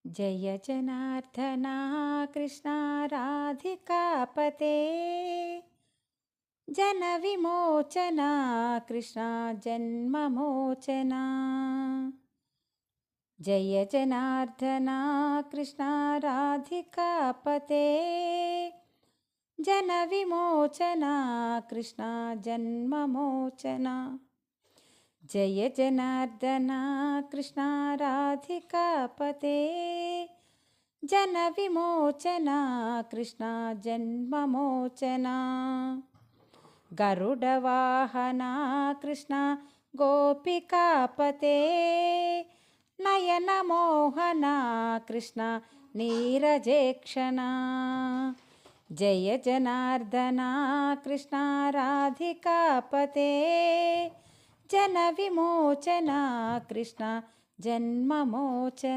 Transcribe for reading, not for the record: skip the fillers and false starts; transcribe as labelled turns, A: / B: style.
A: Jai जनार्दना Krishna राधिकापते जनविमोचना Krishna जन्ममोचना। Jai जनार्दना Krishna राधिकापते जनविमोचना Krishna जन्ममोचना। Jai जनार्दना Krishna राधिकापते जनविमोचना Krishna जन्ममोचना। गरुडवाहना Krishna गोपिकापते नयनमोहना Krishna नीरजेक्षणा। Jai जनार्दना Krishna राधिकापते जनविमोचना Krishna जन्ममोचना।